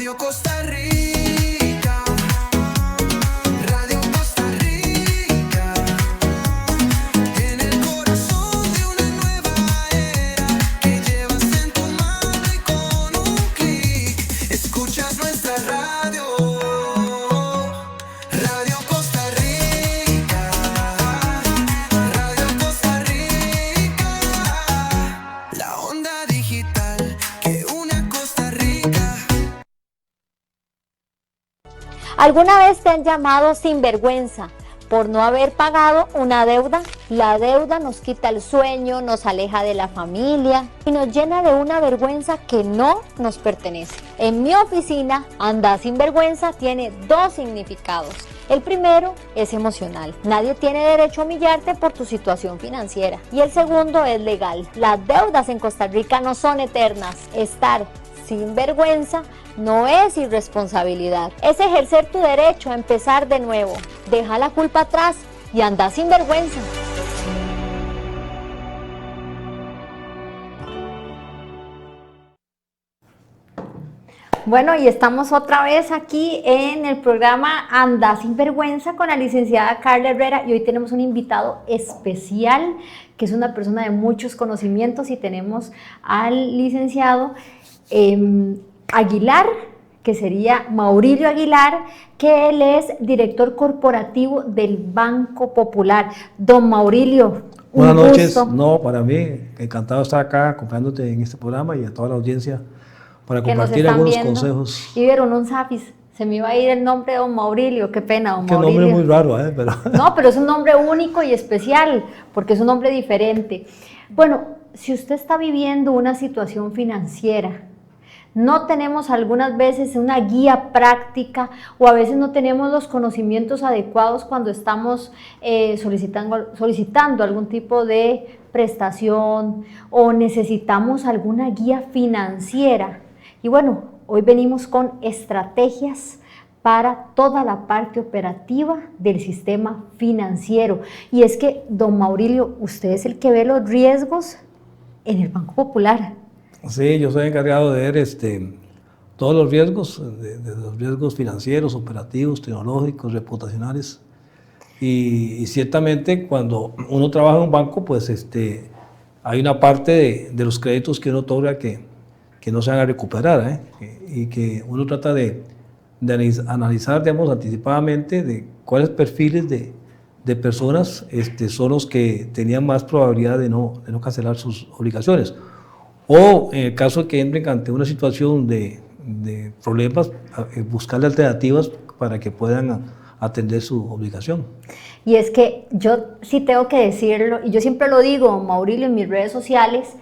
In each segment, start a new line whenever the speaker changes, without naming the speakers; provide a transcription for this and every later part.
Radio Costa Rica, Radio Costa Rica, en el corazón de una nueva era que llevas en tu mano y con un clic escuchas nuestra radio. Radio Costa Rica, Radio Costa Rica, la onda digital que une Costa Rica.
¿Alguna vez te han llamado sinvergüenza por no haber pagado una deuda? La deuda nos quita el sueño, nos aleja de la familia y nos llena de una vergüenza que no nos pertenece. En mi oficina, Anda Sinvergüenza tiene dos significados. El primero es emocional. Nadie tiene derecho a humillarte por tu situación financiera. Y el segundo es legal. Las deudas en Costa Rica no son eternas. Estar sin vergüenza no es irresponsabilidad. Es ejercer tu derecho a empezar de nuevo. Deja la culpa atrás y anda sin vergüenza. Bueno, y estamos otra vez aquí en el programa Anda Sin Vergüenza con la licenciada Carla Herrera y hoy tenemos un invitado especial que es una persona de muchos conocimientos y tenemos al licenciado Aguilar, que sería Maurilio Aguilar, que él es director corporativo del Banco Popular. Don Maurilio,
buenas noches. No, para mí, encantado de estar acá acompañándote en este programa y a toda la audiencia para compartir algunos consejos.
Y vieron un zapis, se me iba a ir el nombre de don Maurilio, qué pena, don Maurilio.
Qué nombre muy raro, pero...
No, pero es un nombre único y especial, porque es un nombre diferente. Bueno, si usted está viviendo una situación financiera, no tenemos algunas veces una guía práctica o a veces no tenemos los conocimientos adecuados cuando estamos solicitando algún tipo de prestación o necesitamos alguna guía financiera. Y bueno, hoy venimos con estrategias para toda la parte operativa del sistema financiero. Y es que, don Maurilio, usted es el que ve los riesgos en el Banco Popular.
Sí, yo soy encargado de ver todos los riesgos, de los riesgos financieros, operativos, tecnológicos, reputacionales. Y ciertamente cuando uno trabaja en un banco, pues hay una parte de los créditos que uno otorga que no se van a recuperar, y que uno trata de analizar, digamos, anticipadamente de cuáles perfiles de personas son los que tenían más probabilidad de no cancelar sus obligaciones. O en el caso de que entren ante una situación de problemas, buscarle alternativas para que puedan atender su obligación.
Y es que yo sí tengo que decirlo, y yo siempre lo digo, Maurilio, en mis redes sociales,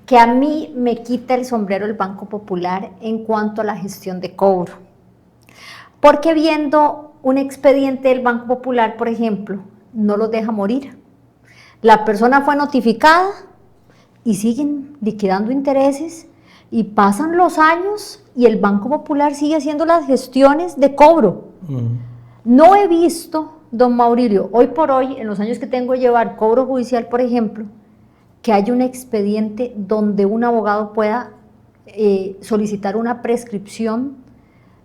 que a mí me quita el sombrero el Banco Popular en cuanto a la gestión de cobro. Porque viendo un expediente del Banco Popular, por ejemplo, no los deja morir. La persona fue notificada y siguen liquidando intereses y pasan los años y el Banco Popular sigue haciendo las gestiones de cobro. No he visto, don Maurilio, hoy por hoy, en los años que tengo de llevar cobro judicial, por ejemplo, que haya un expediente donde un abogado pueda solicitar una prescripción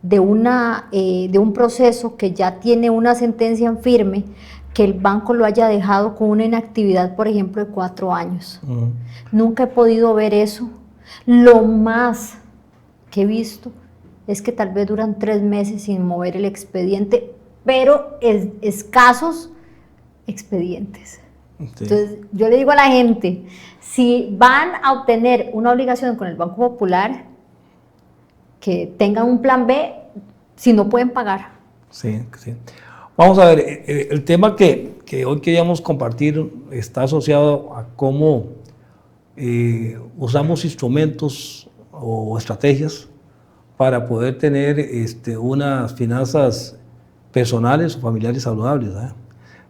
de un proceso que ya tiene una sentencia en firme, que el banco lo haya dejado con una inactividad, por ejemplo, de 4 años. Nunca he podido ver eso. Lo más que he visto es que tal vez duran 3 meses sin mover el expediente, pero escasos expedientes. Sí. Entonces, yo le digo a la gente, si van a obtener una obligación con el Banco Popular, que tengan un plan B, si no pueden pagar.
Sí, sí. Vamos a ver, el tema que hoy queríamos compartir está asociado a cómo usamos instrumentos o estrategias para poder tener unas finanzas personales o familiares saludables.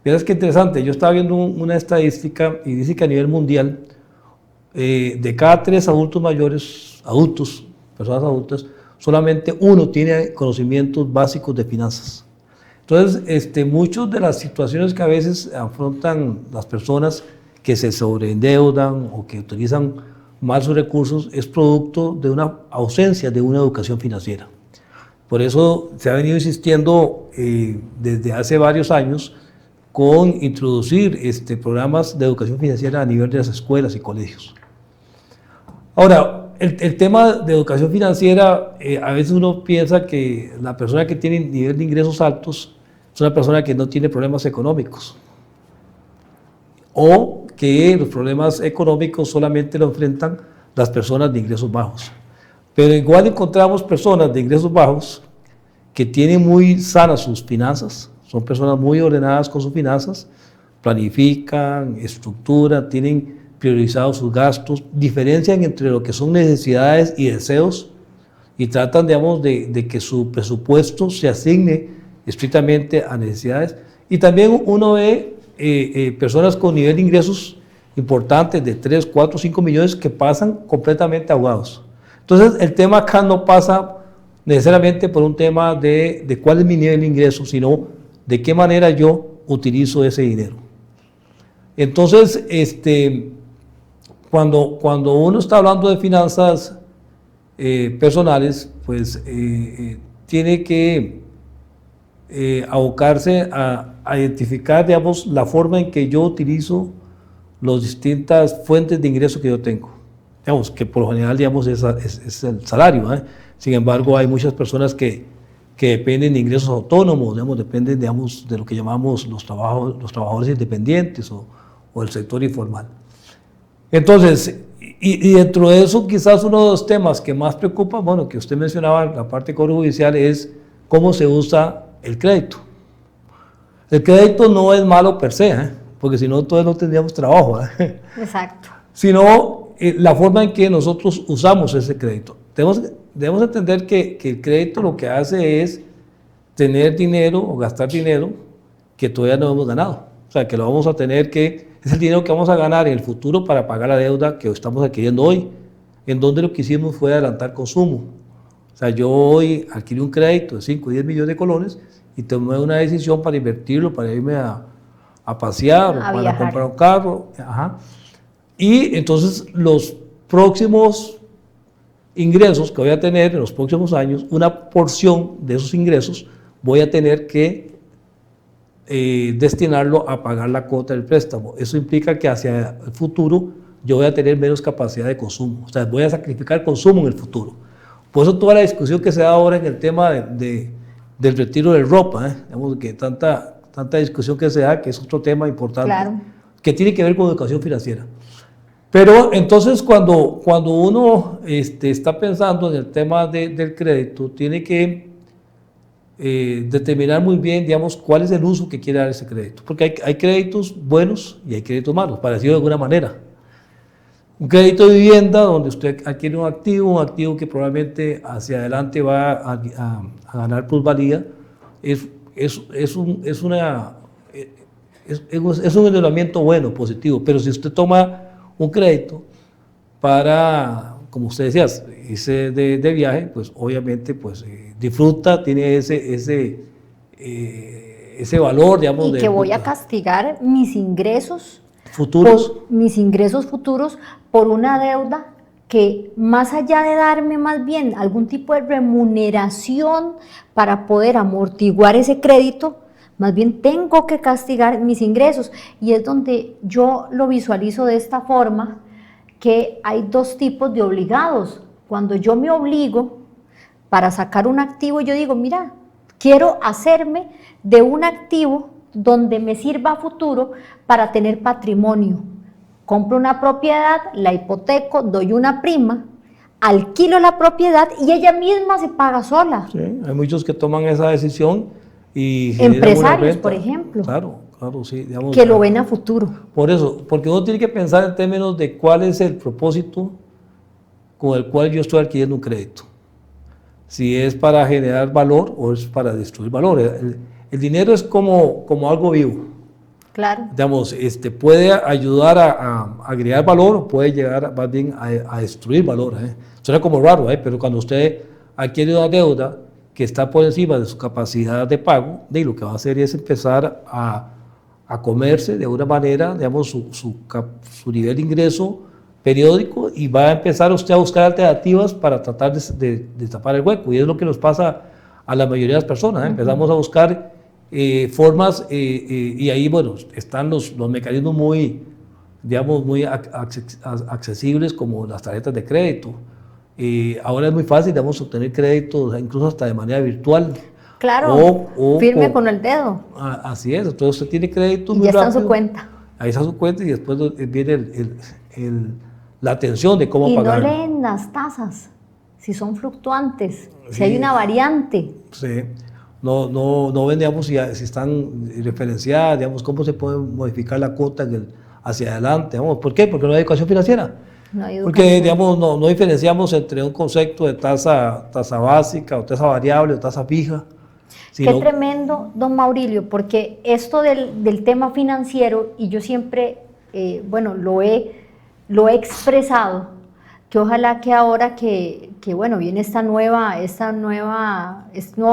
Verás qué interesante, yo estaba viendo una estadística y dice que a nivel mundial, de cada 3 adultos mayores, personas adultas, solamente 1 tiene conocimientos básicos de finanzas. Entonces, muchas de las situaciones que a veces afrontan las personas que se sobreendeudan o que utilizan mal sus recursos es producto de una ausencia de una educación financiera. Por eso se ha venido insistiendo desde hace varios años con introducir programas de educación financiera a nivel de las escuelas y colegios. Ahora, el tema de educación financiera, a veces uno piensa que la persona que tiene nivel de ingresos altos es una persona que no tiene problemas económicos, o que los problemas económicos solamente lo enfrentan las personas de ingresos bajos. Pero igual encontramos personas de ingresos bajos que tienen muy sanas sus finanzas, son personas muy ordenadas con sus finanzas, planifican, estructuran, tienen priorizados sus gastos, diferencian entre lo que son necesidades y deseos y tratan, digamos, de que su presupuesto se asigne estrictamente a necesidades. Y también uno ve personas con nivel de ingresos importantes de 3, 4, 5 millones que pasan completamente ahogados. Entonces, el tema acá no pasa necesariamente por un tema de cuál es mi nivel de ingreso, sino de qué manera yo utilizo ese dinero. Entonces, cuando uno está hablando de finanzas personales, pues tiene que abocarse a identificar, digamos, la forma en que yo utilizo las distintas fuentes de ingreso que yo tengo. Digamos, que por lo general, digamos, es el salario, ¿eh? Sin embargo, hay muchas personas que dependen de ingresos autónomos, digamos, dependen, digamos, de lo que llamamos los trabajadores independientes o el sector informal. Entonces, y dentro de eso, quizás uno de los temas que más preocupa, bueno, que usted mencionaba, la parte judicial, es cómo se usa el crédito. El crédito no es malo per se, porque si no, todos no tendríamos trabajo.
Exacto.
Sino la forma en que nosotros usamos ese crédito. Debemos entender que el crédito lo que hace es tener dinero o gastar dinero que todavía no hemos ganado. O sea, que lo vamos a tener es el dinero que vamos a ganar en el futuro para pagar la deuda que estamos adquiriendo hoy, en donde lo que hicimos fue adelantar consumo. O sea, yo hoy adquirí un crédito de 5 o 10 millones de colones y tomé una decisión para invertirlo, para irme a pasear, o para
viajar,
comprar un carro. Ajá. Y entonces los próximos ingresos que voy a tener en los próximos años, una porción de esos ingresos voy a tener que destinarlo a pagar la cuota del préstamo. Eso implica que hacia el futuro yo voy a tener menos capacidad de consumo, o sea, voy a sacrificar consumo en el futuro. Por eso toda la discusión que se da ahora en el tema del retiro del ropa, digamos que tanta discusión que se da, que es otro tema importante, claro, que tiene que ver con educación financiera. Pero entonces cuando uno está pensando en el tema del crédito, tiene que determinar muy bien, digamos, cuál es el uso que quiere dar ese crédito. Porque hay créditos buenos y hay créditos malos, parecido de alguna manera. Un crédito de vivienda donde usted adquiere un activo que probablemente hacia adelante va a ganar plusvalía, es un endeudamiento bueno, positivo. Pero si usted toma un crédito para, como usted decía, irse de viaje, pues obviamente pues, disfruta, tiene ese valor, digamos.
Y que voy a castigar mis ingresos
futuros.
Mis ingresos futuros por una deuda que, más allá de darme más bien algún tipo de remuneración para poder amortiguar ese crédito, más bien tengo que castigar mis ingresos. Y es donde yo lo visualizo de esta forma, que hay dos tipos de obligados. Cuando yo me obligo para sacar un activo, yo digo, mira, quiero hacerme de un activo donde me sirva a futuro para tener patrimonio. Compro una propiedad, la hipoteco, doy una prima, alquilo la propiedad y ella misma se paga sola.
Sí, hay muchos que toman esa decisión y
empresarios, por ejemplo.
Claro, sí. Digamos,
que lo ven a futuro.
Por eso, porque uno tiene que pensar en términos de cuál es el propósito con el cual yo estoy adquiriendo un crédito. Si es para generar valor o es para destruir valor. El dinero es como algo vivo.
Claro.
Digamos, puede ayudar a agregar valor o puede llegar más bien a destruir valor. Suena como raro, pero cuando usted adquiere una deuda que está por encima de su capacidad de pago, lo que va a hacer es empezar a comerse de una manera, digamos, su nivel de ingreso periódico y va a empezar usted a buscar alternativas para tratar de tapar el hueco. Y es lo que nos pasa a la mayoría de las personas. Empezamos a buscar formas y ahí, bueno, están los mecanismos muy, digamos, muy accesibles como las tarjetas de crédito. Ahora es muy fácil, digamos, obtener créditos incluso hasta de manera virtual.
Claro, firme con el dedo.
Así es, entonces usted tiene crédito
y
muy
ya está en
rápido.
su cuenta.
Ahí está su cuenta y después viene la atención de cómo
Y
pagar.
no leen las tasas, si son fluctuantes, si
Sí.
hay una variante.
Sí. No ven, digamos, si están referenciadas, digamos, cómo se puede modificar la cuota hacia adelante. Digamos. ¿Por qué? Porque no hay educación financiera.
No hay
Porque,
educación.
digamos, no diferenciamos entre un concepto de tasa básica o tasa variable o tasa fija.
Qué
Sino,
tremendo, don Maurilio, porque esto del tema financiero, y yo siempre, bueno, lo he expresado, que ojalá que ahora que bueno, viene este nuevo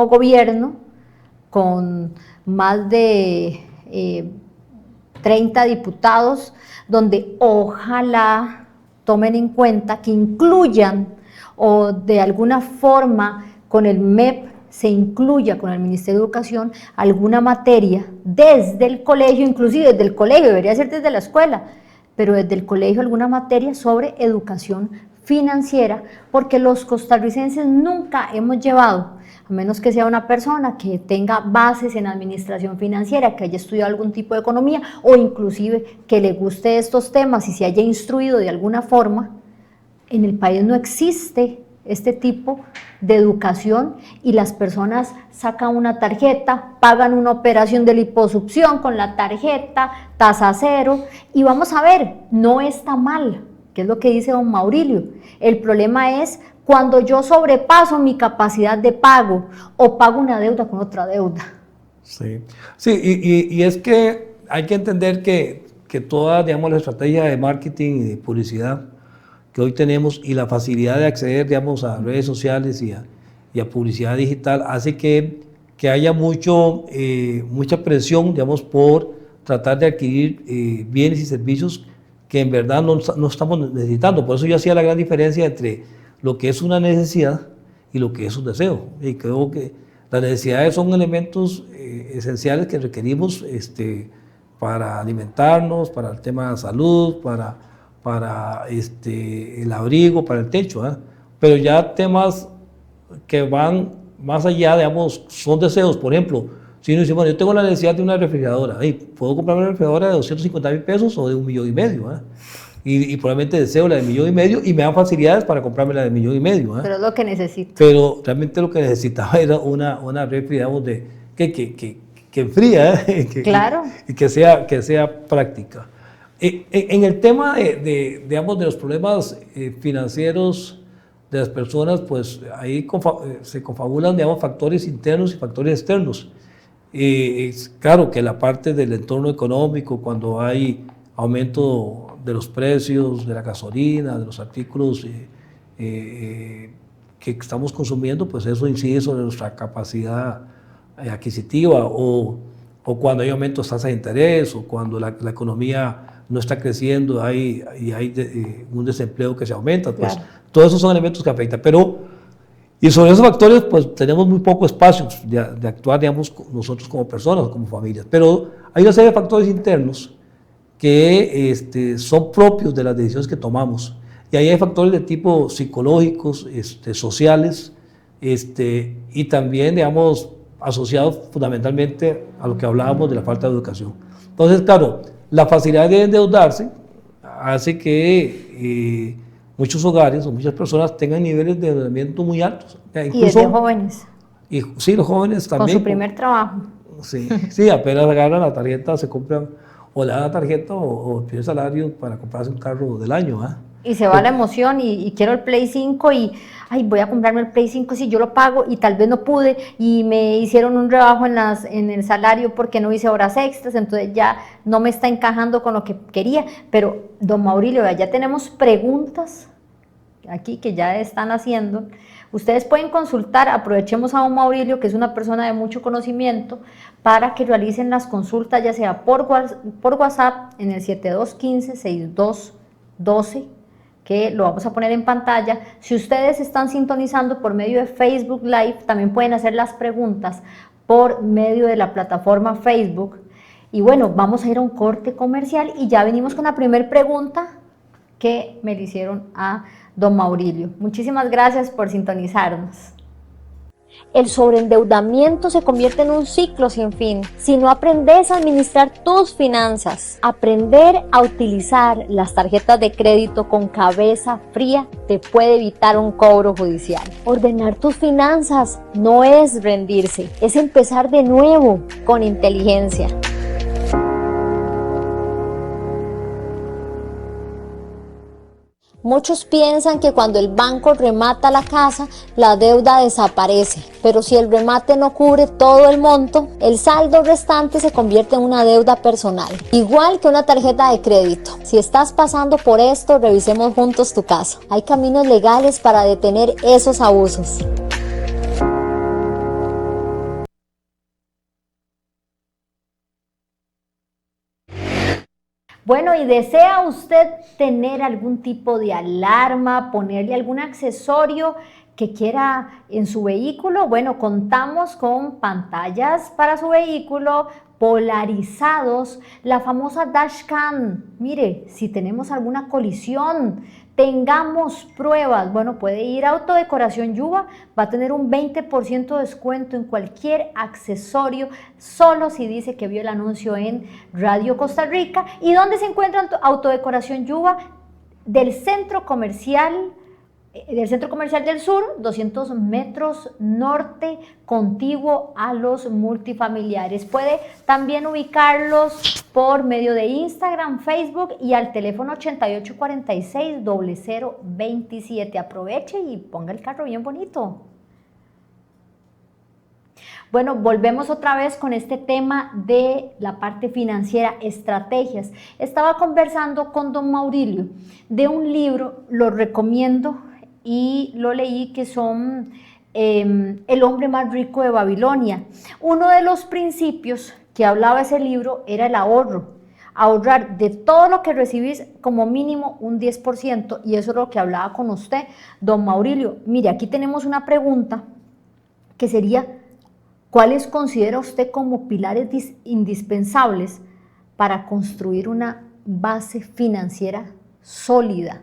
gobierno con más de 30 diputados, donde ojalá tomen en cuenta que incluyan o de alguna forma con el MEP se incluya con el Ministerio de Educación alguna materia desde el colegio, inclusive desde el colegio, debería ser desde la escuela, pero desde el colegio alguna materia sobre educación financiera, porque los costarricenses nunca hemos llevado, a menos que sea una persona que tenga bases en administración financiera, que haya estudiado algún tipo de economía o inclusive que le guste estos temas y se haya instruido de alguna forma, en el país no existe este tipo de educación y las personas sacan una tarjeta, pagan una operación de liposucción con la tarjeta, tasa cero, y vamos a ver, no está mal, que es lo que dice don Maurilio. El problema es cuando yo sobrepaso mi capacidad de pago o pago una deuda con otra deuda.
sí, y es que hay que entender que toda, digamos, la estrategia de marketing y de publicidad que hoy tenemos y la facilidad de acceder, digamos, a redes sociales y a publicidad digital hace que haya mucha presión, digamos, por tratar de adquirir bienes y servicios que en verdad no estamos necesitando. Por eso yo hacía la gran diferencia entre lo que es una necesidad y lo que es un deseo. Y creo que las necesidades son elementos esenciales que requerimos para alimentarnos, para el tema de salud, para el abrigo, para el techo, ¿eh? Pero ya temas que van más allá, digamos, son deseos. Por ejemplo, si uno dice, bueno, yo tengo la necesidad de una refrigeradora, ¿puedo comprarme una refrigeradora de 250,000 pesos o de 1,5 millones? ¿Eh? Y probablemente deseo la de 1,5 millones y me dan facilidades para comprarme la de 1,5 millones. ¿Eh?
Pero es lo que necesito.
Pero realmente lo que necesitaba era una refri, digamos, que enfría,
Claro.
y que sea práctica. En el tema digamos, de los problemas financieros de las personas, pues ahí se confabulan, digamos, factores internos y factores externos. Es claro que la parte del entorno económico, cuando hay aumento de los precios de la gasolina, de los artículos que estamos consumiendo, pues eso incide sobre nuestra capacidad adquisitiva, o cuando hay aumentos de tasas de interés, o cuando la economía no está creciendo hay un desempleo que se aumenta, pues
claro.
Todos esos son elementos que afectan, y sobre esos factores pues tenemos muy poco espacio de actuar, digamos, nosotros como personas, como familias, pero hay una serie de factores internos que son propios de las decisiones que tomamos, y ahí hay factores de tipo psicológicos, sociales, y también, digamos, asociados fundamentalmente a lo que hablábamos de la falta de educación. Entonces, claro, la facilidad de endeudarse hace que muchos hogares o muchas personas tengan niveles de endeudamiento muy altos.
Y desde jóvenes.
Sí, los jóvenes también.
Con su primer trabajo.
Sí, apenas agarran la tarjeta, se compran, o le dan la tarjeta o tienen salario para comprarse un carro del año.
Y se va la emoción y quiero el Play 5 y ay, voy a comprarme el Play 5 si yo lo pago y tal vez no pude y me hicieron un rebajo en el salario porque no hice horas extras, entonces ya no me está encajando con lo que quería. Pero don Maurilio, ya tenemos preguntas aquí que ya están haciendo. Ustedes pueden consultar, aprovechemos a don Maurilio, que es una persona de mucho conocimiento, para que realicen las consultas, ya sea por WhatsApp en el 7215-6212 que lo vamos a poner en pantalla. Si ustedes están sintonizando por medio de Facebook Live, también pueden hacer las preguntas por medio de la plataforma Facebook. Y bueno, vamos a ir a un corte comercial y ya venimos con la primera pregunta que me le hicieron a don Maurilio. Muchísimas gracias por sintonizarnos. El sobreendeudamiento se convierte en un ciclo sin fin si no aprendes a administrar tus finanzas. Aprender a utilizar las tarjetas de crédito con cabeza fría te puede evitar un cobro judicial. Ordenar tus finanzas no es rendirse, es empezar de nuevo con inteligencia. Muchos piensan que cuando el banco remata la casa, la deuda desaparece, pero si el remate no cubre todo el monto, el saldo restante se convierte en una deuda personal, igual que una tarjeta de crédito. Si estás pasando por esto, revisemos juntos tu caso. Hay caminos legales para detener esos abusos. Bueno, ¿y desea usted tener algún tipo de alarma, ponerle algún accesorio que quiera en su vehículo? Bueno, contamos con pantallas para su vehículo, polarizados, la famosa dashcam. Mire, si tenemos alguna colisión, tengamos pruebas. Bueno, puede ir a Autodecoración Yuba, va a tener un 20% de descuento en cualquier accesorio, solo si dice que vio el anuncio en Radio Costa Rica. ¿Y dónde se encuentra Autodecoración Yuba? Del Centro Comercial del Sur, 200 metros norte, contiguo a los multifamiliares. Puede también ubicarlos por medio de Instagram, Facebook y al teléfono 8846-0027. Aproveche y ponga el carro bien bonito. Bueno, volvemos otra vez con este tema de la parte financiera, estrategias. Estaba conversando con don Maurilio de un libro, lo recomiendo y lo leí, que son El hombre más rico de Babilonia. Uno de los principios que hablaba ese libro era el ahorro. Ahorrar de todo lo que recibís como mínimo un 10%, y eso es lo que hablaba con usted, don Maurilio. Mire, aquí tenemos una pregunta que sería: ¿cuáles considera usted como pilares indispensables para construir una base financiera sólida?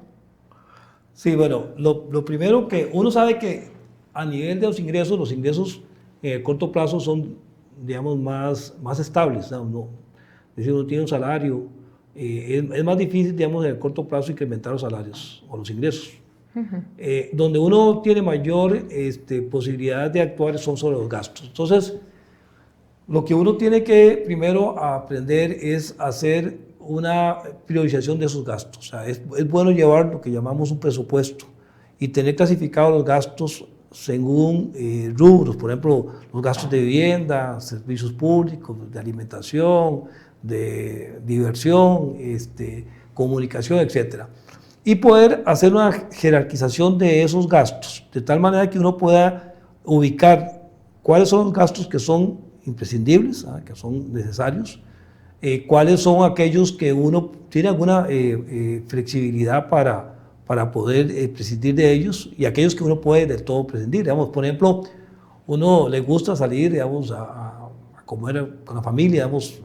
Sí, bueno, lo primero, que uno sabe que a nivel de los ingresos en el corto plazo son, digamos, más estables, ¿no? Es decir, uno tiene un salario, es más difícil, digamos, en el corto plazo incrementar los salarios o los ingresos. Donde uno tiene mayor posibilidad de actuar son sobre los gastos. Entonces, lo que uno tiene que primero aprender es hacer una priorización de esos gastos. O sea, es bueno llevar lo que llamamos un presupuesto y tener clasificados los gastos según rubros, por ejemplo, los gastos de vivienda, servicios públicos, de alimentación, de diversión, comunicación, etcétera. Y poder hacer una jerarquización de esos gastos, de tal manera que uno pueda ubicar cuáles son los gastos que son imprescindibles, que son necesarios, cuáles son aquellos que uno tiene alguna flexibilidad para poder prescindir de ellos, y aquellos que uno puede del todo prescindir. Digamos, por ejemplo, uno le gusta salir, digamos, a comer con la familia, digamos,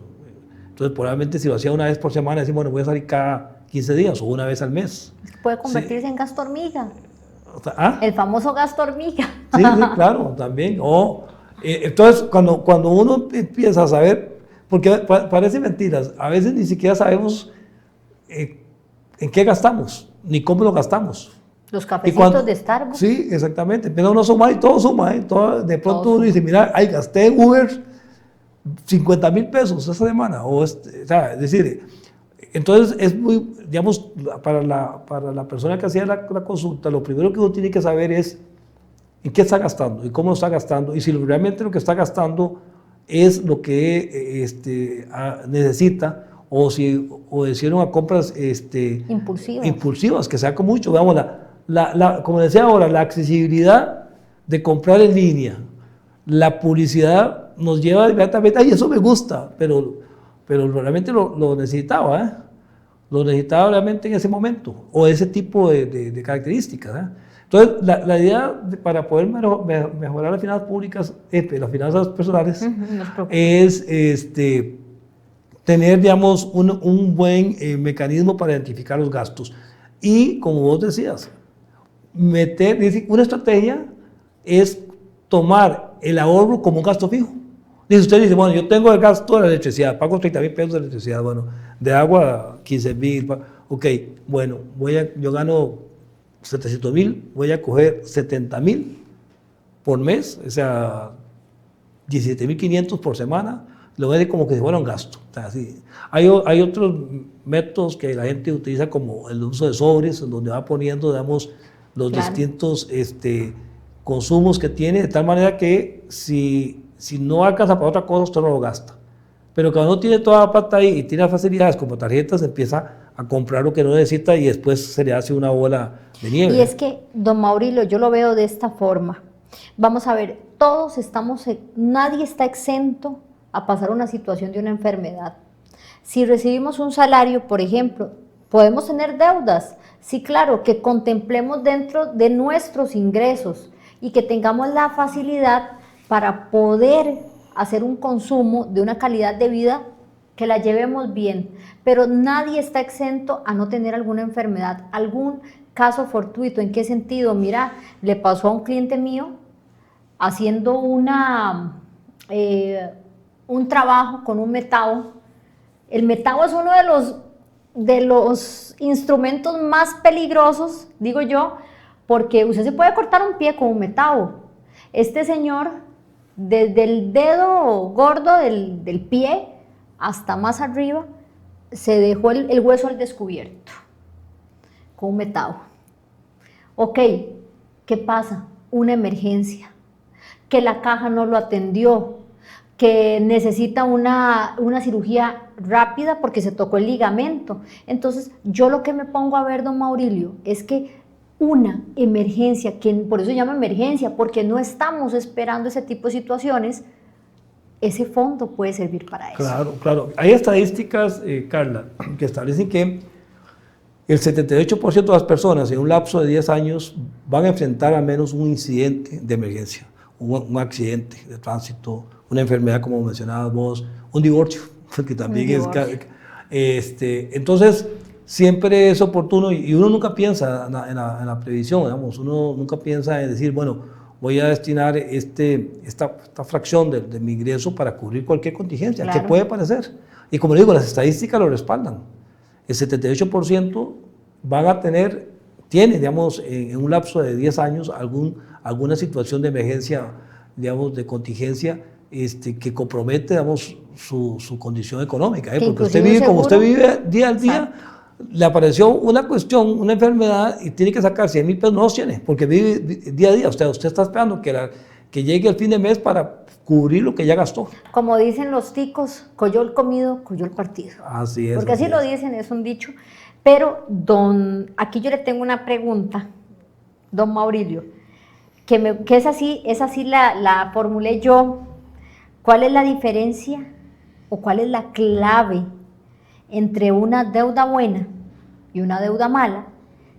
entonces probablemente si lo hacía una vez por semana, decimos, bueno, voy a salir cada 15 días o una vez al mes.
Puede convertirse en gasto hormiga.
¿Ah?
El famoso gasto hormiga.
Sí, sí, claro, también. Entonces, cuando uno empieza a saber, porque parece mentiras, a veces ni siquiera sabemos en qué gastamos, ni cómo lo gastamos.
Los cafecitos de Starbucks.
Sí, exactamente. Empieza uno a sumar y todo suma. De pronto
todo
uno dice, mira, ay, gasté en Uber 50,000 pesos esta semana. O sea, es decir, entonces es muy, digamos, para la persona que hacía la consulta, lo primero que uno tiene que saber es en qué está gastando y cómo lo está gastando, y si realmente lo que está gastando es lo que necesita, o si hicieron a compras impulsivas, que sacan mucho. Veamos, como decía ahora, la accesibilidad de comprar en línea, la publicidad nos lleva inmediatamente, ay, eso me gusta, pero realmente lo necesitaba, lo necesitaba realmente en ese momento, o ese tipo de características. Entonces, la idea para poder mejorar las finanzas públicas, las finanzas personales,
No se preocupe.
es tener, digamos, un buen mecanismo para identificar los gastos. Y, como vos decías, una estrategia es tomar el ahorro como un gasto fijo. Dice, usted dice, bueno, yo tengo el gasto de la electricidad, pago 30,000 pesos de electricidad, bueno, de agua 15,000, ok, bueno, yo gano 700,000, voy a coger 70,000 por mes, o sea, 17,500 por semana, lo ve como que si fuera un gasto. O sea, así. Hay otros métodos que la gente utiliza como el uso de sobres, en donde va poniendo, digamos, los
Claro.
distintos consumos que tiene, de tal manera que si no alcanza para otra cosa, usted no lo gasta. Pero cuando uno tiene toda la plata ahí y tiene facilidades como tarjetas, empieza a comprar lo que no necesita y después se le hace una bola de nieve.
Y es que, don Maurilio, yo lo veo de esta forma. Vamos a ver, nadie está exento a pasar una situación de una enfermedad. Si recibimos un salario, por ejemplo, ¿podemos tener deudas? Sí, claro, que contemplemos dentro de nuestros ingresos y que tengamos la facilidad para poder hacer un consumo de una calidad de vida que la llevemos bien, pero nadie está exento a no tener alguna enfermedad, algún caso fortuito. ¿En qué sentido? Mira, le pasó a un cliente mío haciendo un trabajo con un metao. El metao es uno de los instrumentos más peligrosos, digo yo, porque usted se puede cortar un pie con un metao. Este señor, desde el dedo gordo del pie hasta más arriba, se dejó el hueso al descubierto con un metao. Ok, ¿qué pasa? Una emergencia, que la caja no lo atendió, que necesita una cirugía rápida porque se tocó el ligamento. Entonces, yo lo que me pongo a ver, don Maurilio, es que una emergencia, que por eso se llama emergencia, porque no estamos esperando ese tipo de situaciones, ese fondo puede servir para eso.
Claro, claro. Hay estadísticas, Carla, que establecen que el 78% de las personas en un lapso de 10 años van a enfrentar al menos un incidente de emergencia, un accidente de tránsito, una enfermedad como mencionabas vos, un divorcio, que también entonces, siempre es oportuno y uno nunca piensa en la previsión, digamos, uno nunca piensa en decir, bueno, voy a destinar esta fracción de mi ingreso para cubrir cualquier contingencia,
Claro.
que puede parecer. Y como le digo, las estadísticas lo respaldan. El 78% tiene, digamos, en un lapso de 10 años alguna situación de emergencia, digamos, de contingencia, que compromete, digamos, su condición económica.
Que
Porque usted
inclusive
vive, como usted
seguro.
vive día al día, le apareció una cuestión, una enfermedad y tiene que sacar 100,000 pesos, no los tiene, porque vive día a día. Usted está esperando que llegue el fin de mes para cubrir lo que ya gastó.
Como dicen los ticos, coyó el comido, coyó el partido.
Así es.
Porque así lo dicen, es un dicho. Pero, aquí yo le tengo una pregunta, don Maurilio, que es así la formulé yo. ¿Cuál es la diferencia o cuál es la clave entre una deuda buena y una deuda mala?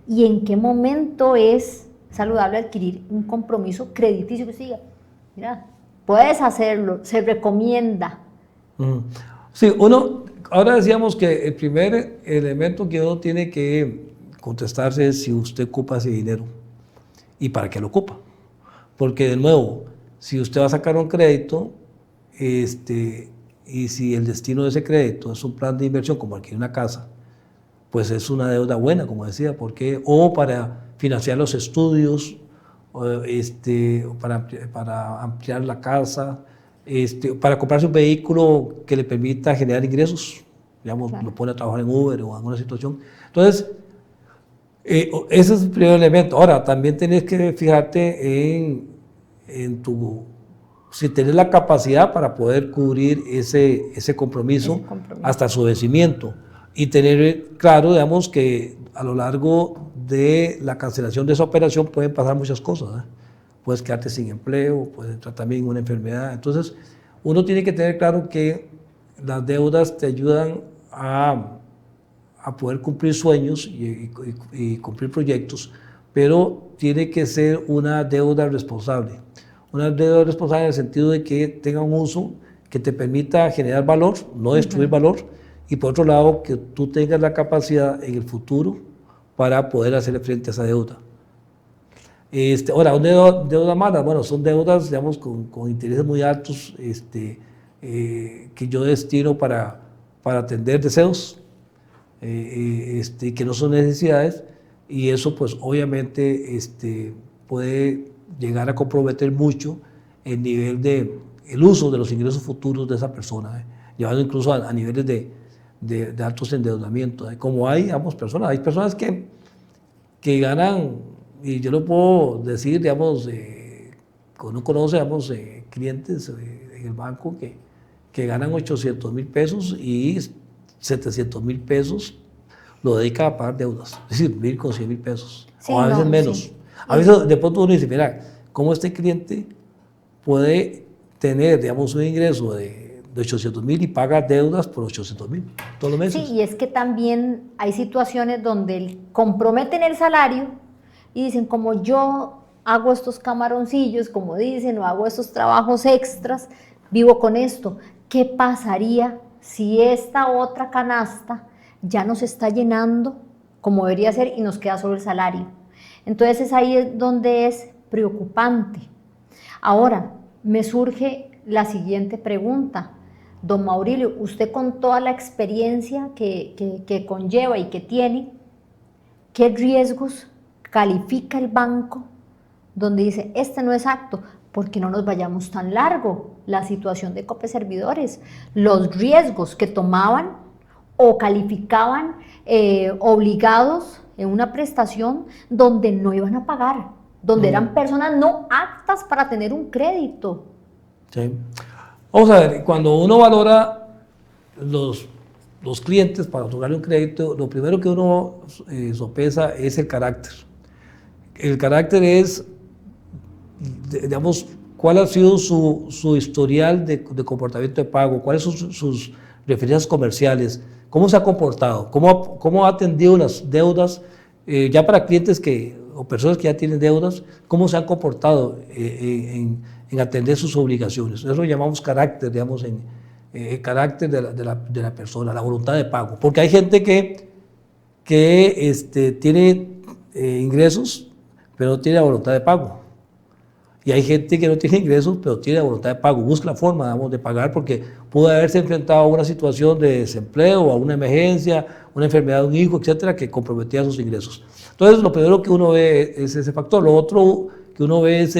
¿Y en qué momento es saludable adquirir un compromiso crediticio que siga? Mira, puedes hacerlo, se recomienda.
Sí, ahora decíamos que el primer elemento que uno tiene que contestarse es si usted ocupa ese dinero y para qué lo ocupa. Porque de nuevo, si usted va a sacar un crédito, y si el destino de ese crédito es un plan de inversión como adquirir una casa, pues es una deuda buena, como decía, o para financiar los estudios, para ampliar la casa, para comprarse un vehículo que le permita generar ingresos, digamos,
Claro.
lo pone a trabajar en Uber o en alguna situación. Entonces, ese es el primer elemento. Ahora, también tenés que fijarte si tenés la capacidad para poder cubrir ese compromiso hasta su vencimiento y tener claro, digamos, que a lo largo de la cancelación de esa operación pueden pasar muchas cosas, ¿eh? Puedes quedarte sin empleo, puedes entrar también en una enfermedad. Entonces, uno tiene que tener claro que las deudas te ayudan a a poder cumplir sueños y cumplir proyectos, pero tiene que ser una deuda responsable. Una deuda responsable en el sentido de que tenga un uso que te permita generar valor, no destruir valor, y por otro lado, que tú tengas la capacidad en el futuro para poder hacerle frente a esa deuda. Ahora, una deuda mala, bueno, son deudas, digamos, con intereses muy altos, que yo destino para atender deseos, que no son necesidades, y eso pues obviamente puede llegar a comprometer mucho el nivel el uso de los ingresos futuros de esa persona, llevando incluso a niveles de altos endeudamientos. Como hay personas que ganan, y yo lo puedo decir, digamos, uno conoce, digamos, clientes en el banco que ganan 800,000 pesos y 700,000 pesos lo dedica a pagar deudas, es decir, vivir con 100,000 pesos,
Sí,
o a veces
no,
menos.
sí.
A veces de pronto uno dice, mira, ¿cómo este cliente puede tener, digamos, un ingreso de 800,000 y paga deudas por 800,000 todos los meses?
Sí, y es que también hay situaciones donde comprometen el salario y dicen, como yo hago estos camaroncillos, como dicen, o hago estos trabajos extras, vivo con esto. ¿Qué pasaría si esta otra canasta ya nos está llenando como debería ser y nos queda solo el salario? Entonces ahí es donde es preocupante. Ahora, me surge la siguiente pregunta. Don Maurilio, usted con toda la experiencia que conlleva y que tiene, ¿qué riesgos califica el banco donde dice, este no es apto? Porque no nos vayamos tan largo. La situación de Copeservidores, los riesgos que tomaban o calificaban obligados en una prestación donde no iban a pagar, donde eran personas no aptas para tener un crédito.
Sí. Vamos a ver, cuando uno valora los clientes para otorgarle un crédito, lo primero que uno sopesa es el carácter. El carácter es, digamos, cuál ha sido su historial de comportamiento de pago, cuáles son sus referencias comerciales, cómo se ha comportado, cómo ha atendido las deudas, ya para clientes o personas que ya tienen deudas, cómo se han comportado en atender sus obligaciones. Eso lo llamamos carácter, digamos, el carácter de la persona, la voluntad de pago. Porque hay gente que tiene ingresos, pero no tiene la voluntad de pago. Y hay gente que no tiene ingresos, pero tiene la voluntad de pago, busca la forma, digamos, de pagar, porque pudo haberse enfrentado a una situación de desempleo, a una emergencia, una enfermedad de un hijo, etcétera, que comprometía sus ingresos. Entonces, lo primero que uno ve es ese factor. Lo otro que uno ve es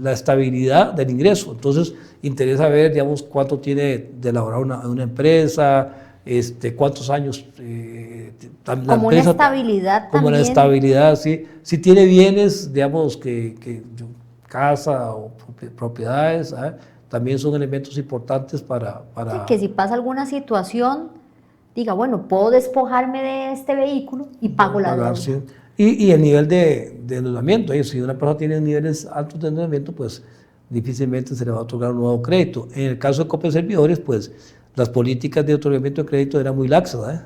la estabilidad del ingreso. Entonces, interesa ver, digamos, cuánto tiene de elaborar una empresa, cuántos años.
Como una estabilidad también.
Como una estabilidad, sí. Si tiene bienes, digamos, casa o propiedades, también son elementos importantes para...
Sí, que si pasa alguna situación, diga, bueno, puedo despojarme de este vehículo y pago la deuda.
Sí. Y el nivel de endeudamiento, si una persona tiene niveles altos de endeudamiento, pues difícilmente se le va a otorgar un nuevo crédito. En el caso de Copeservidores, pues las políticas de otorgamiento de crédito eran muy laxas,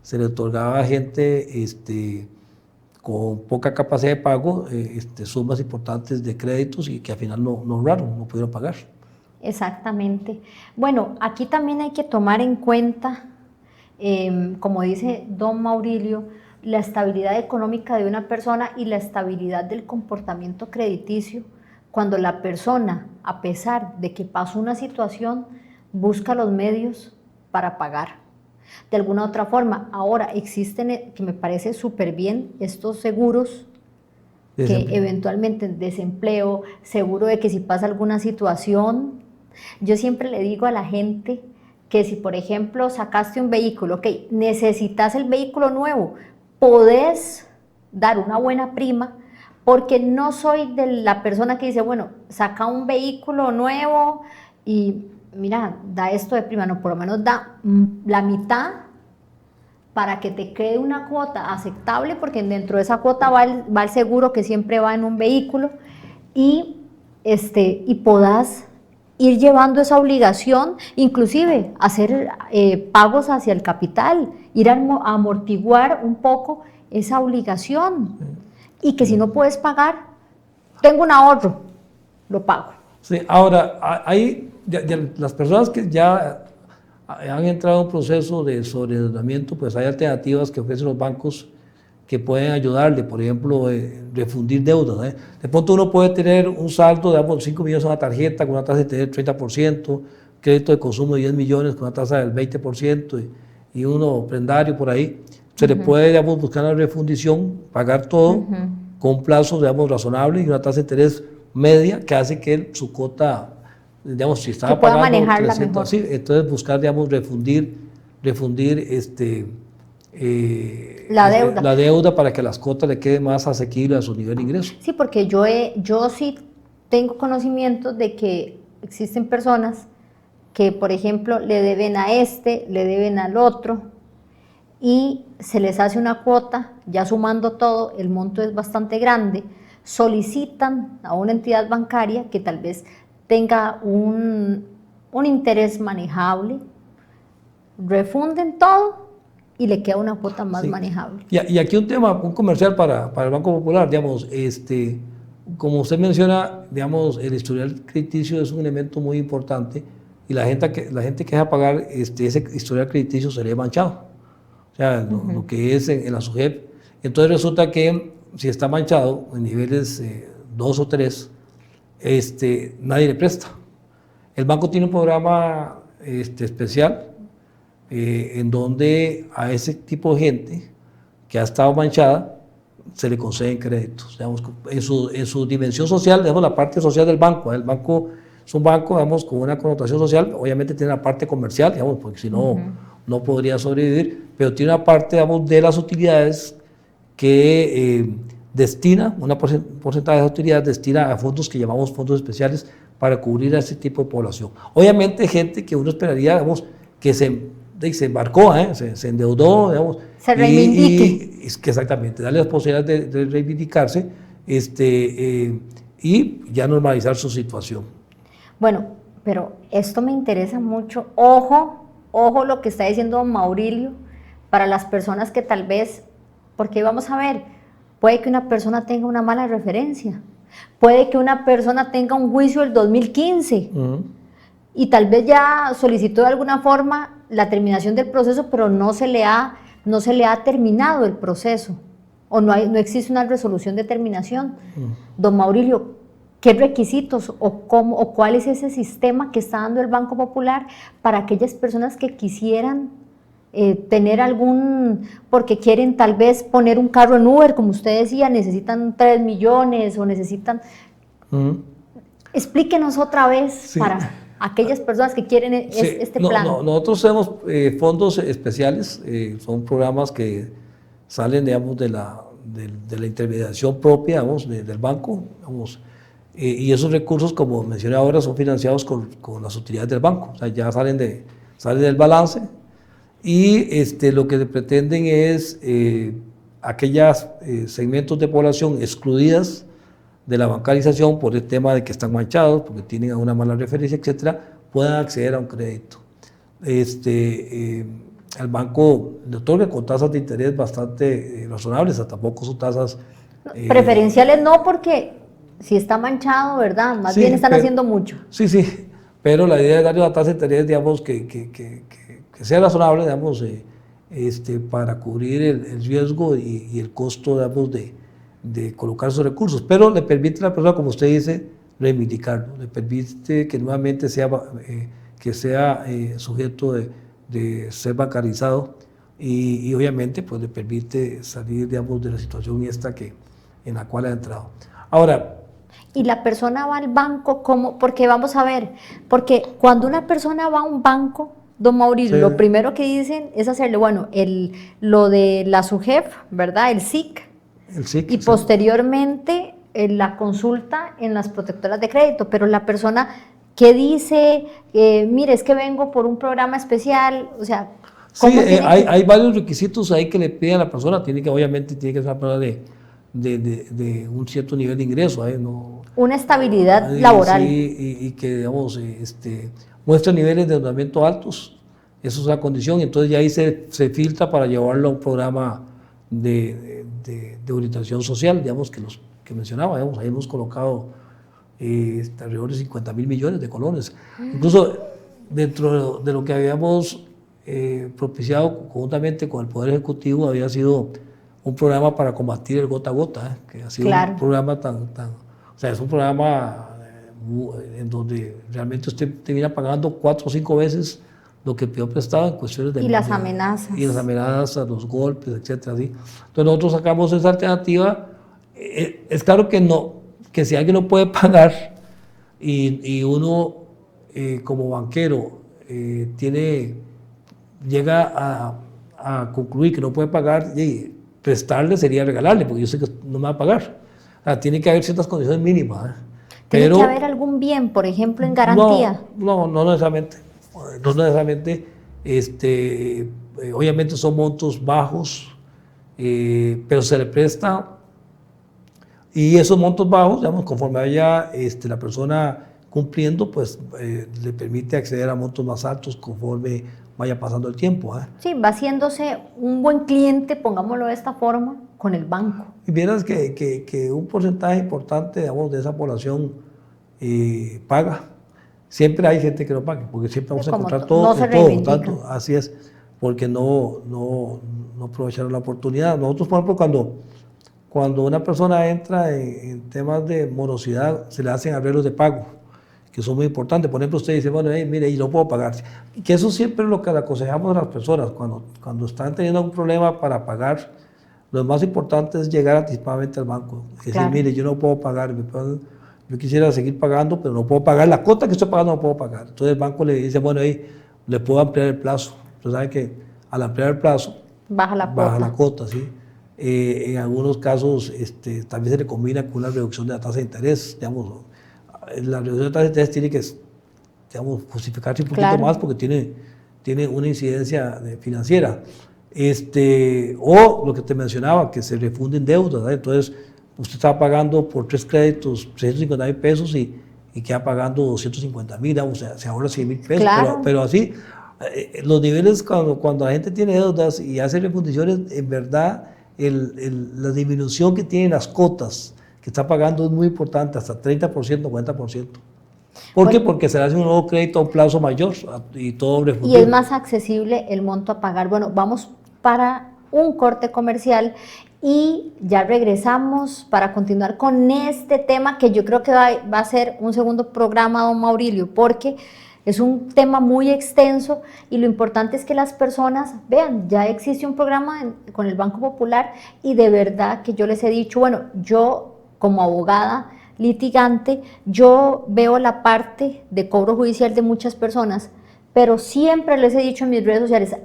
se le otorgaba a gente con poca capacidad de pago, sumas importantes de créditos y que al final no honraron, no pudieron pagar.
Exactamente. Bueno, aquí también hay que tomar en cuenta, como dice don Maurilio, la estabilidad económica de una persona y la estabilidad del comportamiento crediticio, cuando la persona, a pesar de que pasó una situación, busca los medios para pagar. De alguna otra forma, ahora existen, que me parece súper bien, estos seguros que eventualmente desempleo, seguro de que si pasa alguna situación. Yo siempre le digo a la gente que si, por ejemplo, sacaste un vehículo, ok, necesitas el vehículo nuevo, podés dar una buena prima, porque no soy de la persona que dice, bueno, saca un vehículo nuevo y mira, da esto de prima, no, por lo menos da la mitad para que te quede una cuota aceptable, porque dentro de esa cuota va el seguro que siempre va en un vehículo y podás ir llevando esa obligación, inclusive hacer pagos hacia el capital, ir a amortiguar un poco esa obligación. Y que si no puedes pagar, tengo un ahorro, lo pago.
Sí, ahora, hay las personas que ya han entrado en un proceso de sobreendeudamiento, pues hay alternativas que ofrecen los bancos que pueden ayudarle, por ejemplo, refundir deudas, ¿eh? De pronto uno puede tener un saldo de 5 millones en una tarjeta con una tasa de interés del 30%, crédito de consumo de 10 millones con una tasa del 20% y uno prendario por ahí. Se le puede, digamos, buscar una refundición, pagar todo con un plazo, digamos, razonable y una tasa de interés media que hace que su cuota, digamos, si estaba
que pueda
pagando
manejarla
300,
mejor.
sí, entonces buscar, digamos, refundir la deuda para que las cuotas le queden más asequibles a su nivel de ingreso.
Sí, porque yo sí tengo conocimiento de que existen personas que, por ejemplo, le deben a le deben al otro, y se les hace una cuota, ya sumando todo, el monto es bastante grande, solicitan a una entidad bancaria que tal vez tenga un interés manejable, refunden todo y le queda una cuota más manejable.
Y aquí un comercial para el Banco Popular, digamos, como usted menciona, digamos, el historial crediticio es un elemento muy importante y la gente que deja pagar ese historial crediticio se le ha manchado. O sea, lo que es en la SUGEP. Entonces resulta que si está manchado en niveles 2 o 3, nadie le presta. El banco tiene un programa especial en donde a ese tipo de gente que ha estado manchada se le conceden créditos. Digamos, en su dimensión social, digamos, la parte social del banco. El banco es un banco, digamos, con una connotación social, obviamente tiene la parte comercial, digamos, porque si no, no podría sobrevivir, pero tiene una parte, digamos, de las utilidades que destina, un porcentaje de utilidades destina a fondos que llamamos fondos especiales para cubrir a ese tipo de población. Obviamente gente que uno esperaría, digamos, que se embarcó, se endeudó, digamos,
se reivindique.
Que exactamente, darle las posibilidades de reivindicarse y ya normalizar su situación.
Bueno, pero esto me interesa mucho. Ojo lo que está diciendo don Maurilio, para las personas que tal vez, porque vamos a ver, puede que una persona tenga una mala referencia, puede que una persona tenga un juicio del 2015 y tal vez ya solicitó de alguna forma la terminación del proceso, pero no se le ha terminado el proceso, o no existe una resolución de terminación. Don Maurilio, ¿qué requisitos o cuál es ese sistema que está dando el Banco Popular para aquellas personas que quisieran tener porque quieren tal vez poner un carro en Uber, como usted decía, necesitan 3 millones o necesitan... Explíquenos otra vez para aquellas personas que quieren este plan.
Nosotros tenemos fondos especiales, son programas que salen, digamos, de la intermediación propia, digamos, del banco, digamos, y esos recursos, como mencioné ahora, son financiados con las utilidades del banco, o sea, ya salen del balance, y lo que pretenden es aquellos segmentos de población excluidas de la bancarización por el tema de que están manchados, porque tienen una mala referencia, etcétera, puedan acceder a un crédito. El banco le otorga con tasas de interés bastante razonables, tampoco son tasas...
preferenciales no, porque si está manchado, ¿verdad? Más bien están haciendo mucho. Sí,
pero la idea es darle una tasa de interés, digamos, que sea razonable, digamos, para cubrir el riesgo y el costo, digamos, de colocar esos recursos, pero le permite a la persona, como usted dice, reivindicarlo, le permite que nuevamente sea sujeto de ser bancarizado y obviamente pues le permite salir, digamos, de la situación en la cual ha entrado. Ahora,
y la persona va al banco, ¿cómo? Porque vamos a ver, porque cuando una persona va a un banco, don Maurilio, lo primero que dicen es hacerle, bueno, lo de la SUGEF, ¿verdad? El SIC, y posteriormente la consulta en las protectoras de crédito, pero la persona que dice, mire, es que vengo por un programa especial, o sea...
Sí, hay varios requisitos ahí que le piden a la persona, obviamente tiene que ser una persona de un cierto nivel de ingreso, no,
Una estabilidad laboral.
Sí, y que, digamos, muestra niveles de endeudamiento altos, eso es la condición, entonces ya ahí se filtra para llevarlo a un programa de orientación social, digamos, que mencionaba, digamos, ahí hemos colocado alrededor de 50.000 millones de colones. Incluso dentro de lo que habíamos propiciado conjuntamente con el Poder Ejecutivo había sido un programa para combatir el gota a gota, que ha sido
Claro.
un programa o sea, es un programa en donde realmente usted termina pagando 4 o 5 veces lo que pidió prestado en cuestiones de...
Y las amenazas.
Y las amenazas, los golpes, etcétera, ¿sí? Entonces nosotros sacamos esa alternativa. Es claro que no, que si alguien no puede pagar y uno como banquero llega a concluir que no puede pagar, y prestarle sería regalarle, porque yo sé que no me va a pagar. O sea, tiene que haber ciertas condiciones mínimas.
¿Tiene
Pero
que haber algún bien, por ejemplo, en garantía?
no necesariamente. No necesariamente. Obviamente son montos bajos, pero se le presta, y esos montos bajos, digamos, conforme vaya la persona cumpliendo, pues le permite acceder a montos más altos conforme vaya pasando el tiempo.
Sí, va haciéndose un buen cliente, pongámoslo de esta forma, con el banco.
Y vieras que un porcentaje importante, digamos, de esa población paga. Siempre hay gente que no pague, porque siempre vamos a
como
encontrar
no
todo,
se
en todo,
reivindican.
tanto, así es, porque no aprovecharon la oportunidad. Nosotros, por ejemplo, cuando una persona entra en temas de morosidad, se le hacen arreglos de pago, que son muy importantes. Por ejemplo, usted dice, bueno, mire, y no puedo pagar. Y que eso siempre es lo que le aconsejamos a las personas, cuando están teniendo un problema para pagar, lo más importante es llegar anticipadamente al banco. Es decir, mire, yo no puedo pagar, yo quisiera seguir pagando, pero no puedo pagar, la cuota que estoy pagando no puedo pagar. Entonces el banco le dice, bueno, ahí le puedo ampliar el plazo. Usted sabe que al ampliar el plazo,
baja la
cuota, ¿sí? En algunos casos también se le combina con una reducción de la tasa de interés. Digamos, la reducción de la tasa de interés tiene que, digamos, justificarse un poquito más porque tiene una incidencia financiera. O lo que te mencionaba, que se refunden deudas, ¿verdad? Entonces, usted estaba pagando por 3 créditos 350.000 pesos y queda pagando 250.000, o sea, se ahorra 100.000 pesos,
claro.
pero así, los niveles cuando la gente tiene deudas y hace refundiciones, en verdad, la disminución que tienen las cotas que está pagando es muy importante, hasta 30%, 40%. ¿Por qué? Porque se le hace un nuevo crédito a un plazo mayor y todo refundido.
Y es más accesible el monto a pagar. Bueno, vamos para un corte comercial y ya regresamos para continuar con este tema que yo creo que va a ser un segundo programa, don Maurilio, porque es un tema muy extenso y lo importante es que las personas vean, ya existe un programa con el Banco Popular y de verdad que yo les he dicho, bueno, yo como abogada litigante, yo veo la parte de cobro judicial de muchas personas, pero siempre les he dicho en mis redes sociales,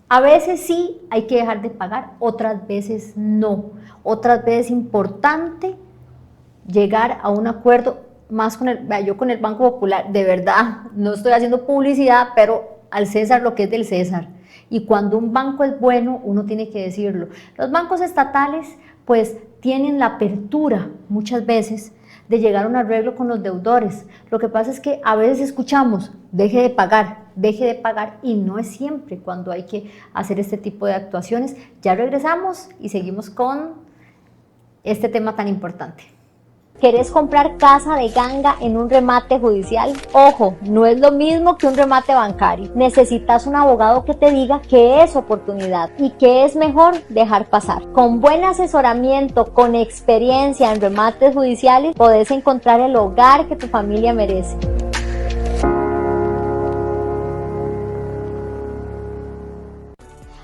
a veces sí hay que dejar de pagar, otras veces no. Otras veces es importante llegar a un acuerdo más yo con el Banco Popular, de verdad, no estoy haciendo publicidad, pero al César lo que es del César. Y cuando un banco es bueno, uno tiene que decirlo. Los bancos estatales, pues, tienen la apertura muchas veces de llegar a un arreglo con los deudores. Lo que pasa es que a veces escuchamos, deje de pagar, y no es siempre cuando hay que hacer este tipo de actuaciones. Ya regresamos y seguimos con este tema tan importante. ¿Querés comprar casa de ganga en un remate judicial? Ojo, no es lo mismo que un remate bancario. Necesitas un abogado que te diga que es oportunidad y que es mejor dejar pasar. Con buen asesoramiento, con experiencia en remates judiciales, podés encontrar el hogar que tu familia merece.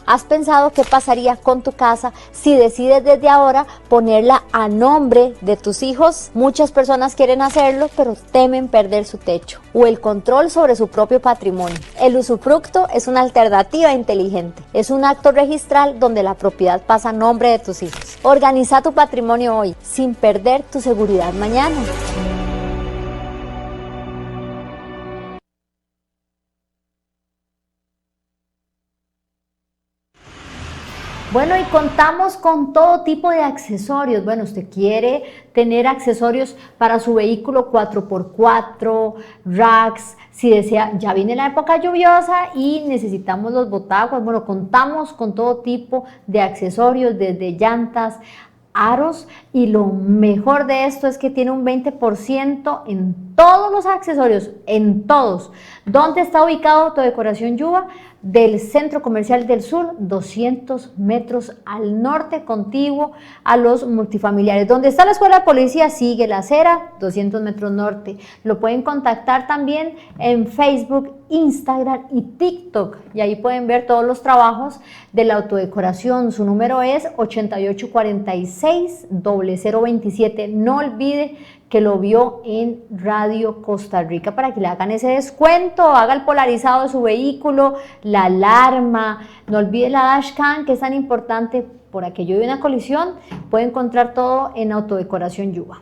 ¿Has pensado qué pasaría con tu casa si decides desde ahora ponerla a nombre de tus hijos? Muchas personas quieren hacerlo, pero temen perder su techo o el control sobre su propio patrimonio. El usufructo es una alternativa inteligente. Es un acto registral donde la propiedad pasa a nombre de tus hijos. Organiza tu patrimonio hoy, sin perder tu seguridad mañana. Bueno, y contamos con todo tipo de accesorios. Bueno, usted quiere tener accesorios para su vehículo 4x4, racks, si desea, ya viene la época lluviosa y necesitamos los botaguas. Bueno, contamos con todo tipo de accesorios, desde llantas, aros, y lo mejor de esto es que tiene un 20% en todos los accesorios, en todos. ¿Dónde está ubicado Autodecoración Yuba? Del Centro Comercial del Sur, 200 metros al norte, contiguo a los multifamiliares. Donde está la Escuela de Policía, sigue la acera, 200 metros norte. Lo pueden contactar también en Facebook, Instagram y TikTok, y ahí pueden ver todos los trabajos de la autodecoración. Su número es 8846-0027. No olvide que lo vio en Radio Costa Rica para que le hagan ese descuento, haga el polarizado de su vehículo, la alarma, no olvide la dashcam, que es tan importante por aquello de una colisión. Puede encontrar todo en Autodecoración Yuba.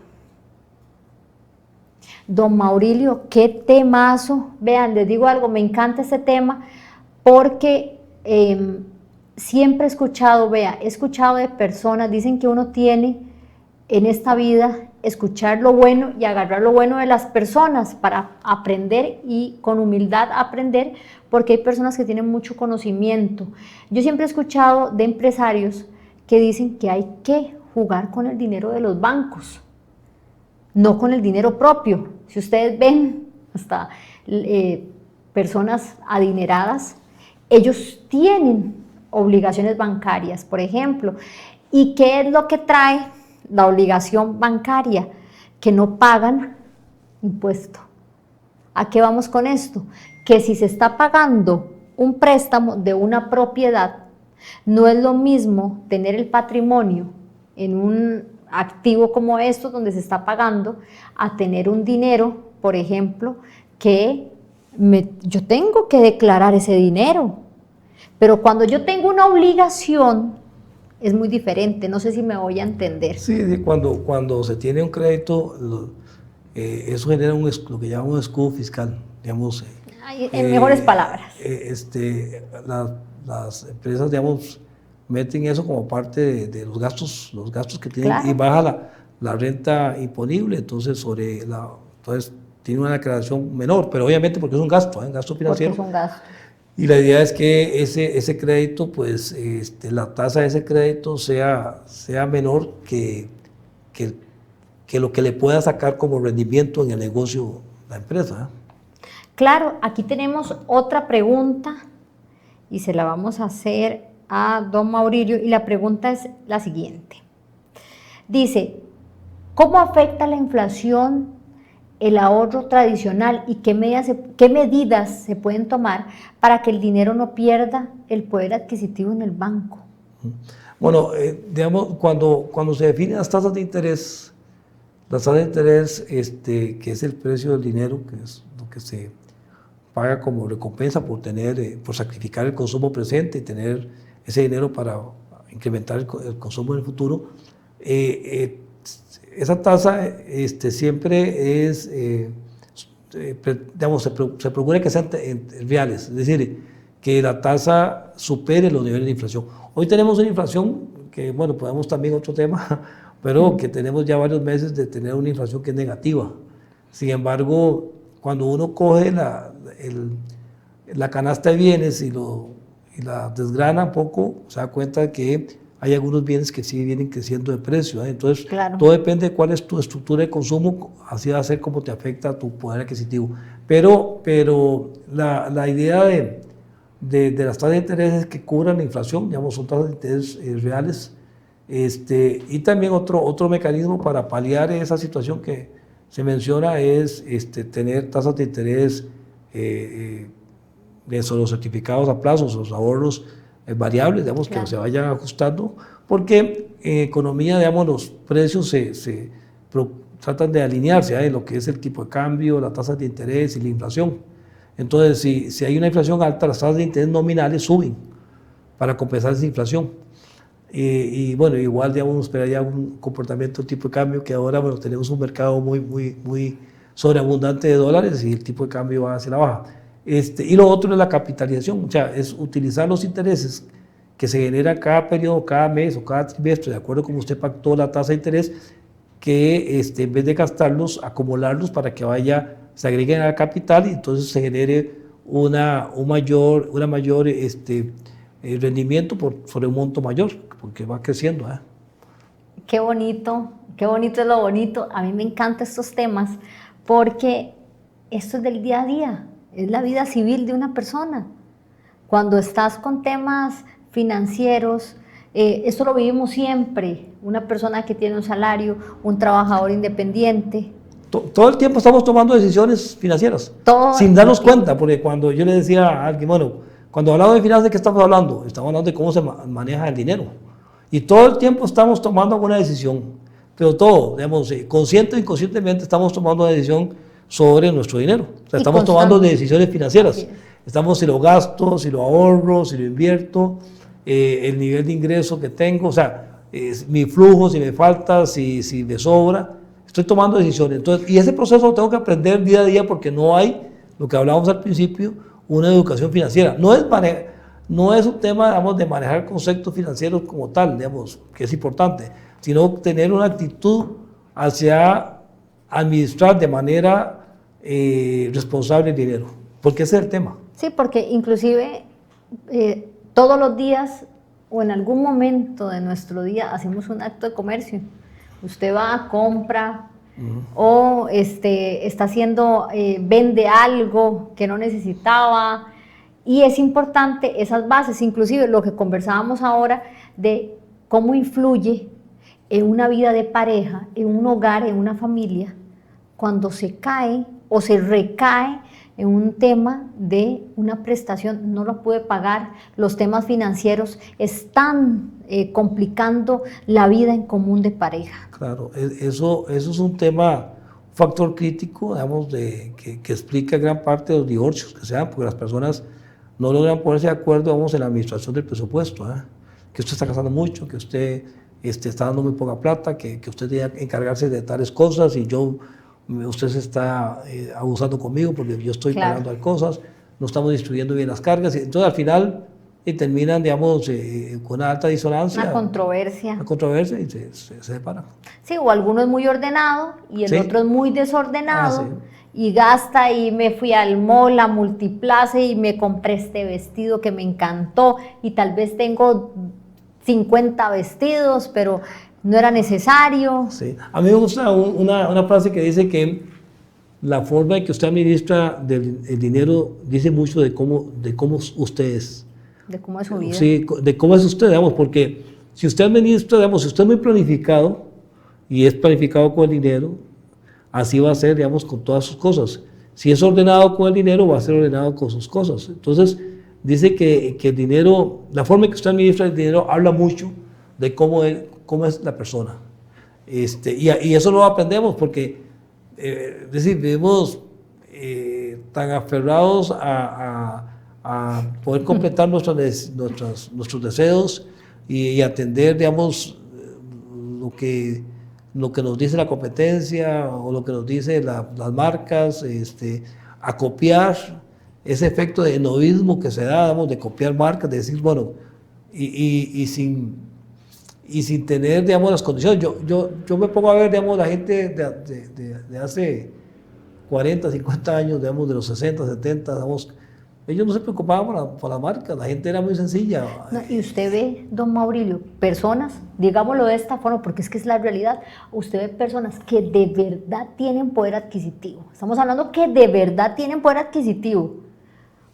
Don Maurilio, qué temazo. Vean, les digo algo, me encanta este tema porque siempre he escuchado de personas, dicen que uno tiene en esta vida escuchar lo bueno y agarrar lo bueno de las personas para aprender y con humildad aprender, porque hay personas que tienen mucho conocimiento. Yo siempre he escuchado de empresarios que dicen que hay que jugar con el dinero de los bancos, no con el dinero propio. Si ustedes ven hasta personas adineradas, ellos tienen obligaciones bancarias, por ejemplo. ¿Y qué es lo que trae la obligación bancaria? Que no pagan impuesto. ¿A qué vamos con esto? Que si se está pagando un préstamo de una propiedad, no es lo mismo tener el patrimonio en un activo como esto donde se está pagando, a tener un dinero, por ejemplo, que yo tengo que declarar ese dinero. Pero cuando yo tengo una obligación, es muy diferente. No sé si me voy a entender.
Sí, cuando se tiene un crédito, eso genera lo que llamamos un escudo fiscal, digamos.
En mejores palabras.
Las empresas, digamos, meten eso como parte de los gastos que tienen,
Claro.
Y baja la renta imponible, entonces entonces tiene una declaración menor, pero obviamente porque es un gasto financiero.
Porque es un gasto.
Y la idea es que ese crédito, pues la tasa de ese crédito sea menor que lo que le pueda sacar como rendimiento en el negocio la empresa.
Claro, aquí tenemos otra pregunta y se la vamos a hacer a don Maurilio, y la pregunta es la siguiente. Dice, ¿cómo afecta la inflación el ahorro tradicional y qué medidas se pueden tomar para que el dinero no pierda el poder adquisitivo en el banco?
Bueno, digamos, cuando se definen las tasas de interés, que es el precio del dinero, que es lo que se paga como recompensa por sacrificar el consumo presente y tener ese dinero para incrementar el consumo en el futuro, esa tasa siempre es, digamos, se procura que sean reales, es decir, que la tasa supere los niveles de inflación. Hoy tenemos una inflación que, bueno, podemos también otro tema, pero que tenemos ya varios meses de tener una inflación que es negativa. Sin embargo, cuando uno coge la canasta de bienes y la desgrana un poco, se da cuenta que hay algunos bienes que sí vienen creciendo de precio, ¿eh? Entonces,
claro,
todo depende de cuál es tu estructura de consumo, así va a ser como te afecta tu poder adquisitivo. Pero la idea de las tasas de interés es que cubran la inflación, digamos, son tasas de interés reales, y también otro mecanismo para paliar esa situación que se menciona es tener tasas de interés de los certificados a plazos, los ahorros variables, digamos, claro, que se vayan ajustando, porque en economía, digamos, los precios tratan de alinearse en lo que es el tipo de cambio, las tasas de interés y la inflación. Entonces, si hay una inflación alta, las tasas de interés nominales suben para compensar esa inflación. Y bueno, igual, digamos, uno esperaría un comportamiento del tipo de cambio, que ahora, bueno, tenemos un mercado muy sobreabundante de dólares y el tipo de cambio va hacia la baja. Y lo otro es la capitalización, o sea, es utilizar los intereses que se genera cada periodo, cada mes o cada trimestre, de acuerdo con usted pactó la tasa de interés, que en vez de gastarlos, acumularlos para que se agreguen al capital y entonces se genere un mayor rendimiento sobre un monto mayor, porque va creciendo.
Qué bonito es lo bonito. A mí me encantan estos temas porque esto es del día a día, es la vida civil de una persona. Cuando estás con temas financieros, esto lo vivimos siempre, una persona que tiene un salario, un trabajador independiente.
Todo el tiempo estamos tomando decisiones financieras, sin darnos cuenta, porque cuando yo le decía a alguien, bueno, cuando hablamos de finanzas, ¿de qué estamos hablando? Estamos hablando de cómo se maneja el dinero. Y todo el tiempo estamos tomando alguna decisión, pero todo, digamos, consciente o inconscientemente estamos tomando una decisión sobre nuestro dinero. O sea, estamos tomando decisiones financieras. Estamos si lo gasto, si lo ahorro, si lo invierto, el nivel de ingreso que tengo, o sea, mi flujo, si me falta, si me sobra. Estoy tomando decisiones. Entonces, y ese proceso lo tengo que aprender día a día porque no hay, lo que hablábamos al principio, una educación financiera. No es un tema, digamos, de manejar conceptos financieros como tal, digamos, que es importante, sino tener una actitud hacia administrar de manera responsable el dinero, porque ese es el tema.
Sí, porque inclusive todos los días o en algún momento de nuestro día hacemos un acto de comercio. Usted va, compra o está haciendo, vende algo que no necesitaba. Y es importante esas bases, inclusive lo que conversábamos ahora de cómo influye en una vida de pareja, en un hogar, en una familia, cuando se cae o se recae en un tema de una prestación, no lo puede pagar, los temas financieros están complicando la vida en común de pareja.
Claro, eso es un tema, un factor crítico, digamos, que explica gran parte de los divorcios que se dan, porque las personas no logran ponerse de acuerdo, vamos, en la administración del presupuesto, que usted está gastando mucho, que usted está dando muy poca plata, que usted tiene que encargarse de tales cosas y usted se está abusando conmigo porque yo estoy pagando las cosas, no estamos distribuyendo bien las cargas, entonces al final terminan, digamos, con una alta disonancia.
Una controversia.
Una controversia y se separan.
Sí, o alguno es muy ordenado y el otro es muy desordenado. Y gasta y me fui al mall, a Multiplaza y me compré este vestido que me encantó y tal vez tengo 50 vestidos, pero no era necesario.
Sí. A mí me gusta una frase que dice que la forma en que usted administra el dinero dice mucho de cómo usted es.
De cómo es su vida.
Sí, de cómo es usted, digamos, porque si usted administra, digamos, si usted es muy planificado y es planificado con el dinero, así va a ser, digamos, con todas sus cosas. Si es ordenado con el dinero, va a ser ordenado con sus cosas. Entonces, dice que el dinero, la forma en que usted administra el dinero habla mucho de cómo es la persona. Y eso lo aprendemos porque, es decir, vivimos tan aferrados a poder completar nuestros deseos y atender, digamos, lo que nos dice la competencia o lo que nos dice las marcas, a copiar ese efecto de novismo que se da, digamos, de copiar marcas, de decir, bueno, y sin tener, digamos, las condiciones. Yo me pongo a ver, digamos, la gente de hace 40, 50 años, digamos, de los 60, 70, digamos, ellos no se preocupaban por la marca, la gente era muy sencilla.
No, y usted ve, don Maurilio, personas, digámoslo de esta forma, porque es que es la realidad, usted ve personas que de verdad tienen poder adquisitivo. Estamos hablando que de verdad tienen poder adquisitivo.